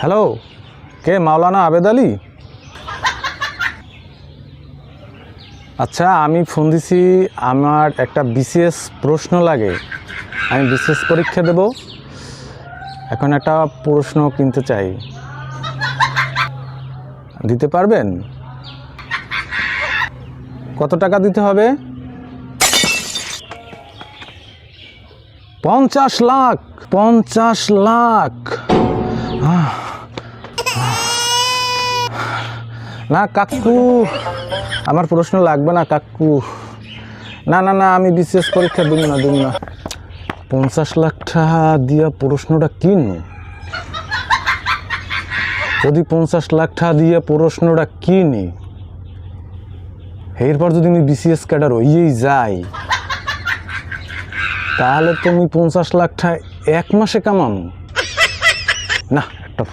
Hello, কে মাওলানা আবেদ আলী? আচ্ছা, আমি phone দিছি, আমার একটা বিসিএস প্রশ্ন লাগে। আমি বিসিএস পরীক্ষা দেব, এখন একটা প্রশ্ন কিনতে চাই। দিতে পারবেন? কত টাকা দিতে হবে? 50 লাখ। 50 লাখ? না কাকু, আমার প্রশ্ন লাগবে না কাকু। না না না, আমি বিসিএস পরীক্ষা দিব না। 50 লাখ টাকা দিয়া প্রশ্নটা কিনবো? যদি 50 লাখ টাকা দিয়ে প্রশ্নটা কিনি, এরপর যদি আমি বিসিএস ক্যাডার হইয়েই যাই, তাহলে তুমি 50 লাখ টাকা এক মাসে কামানো? না,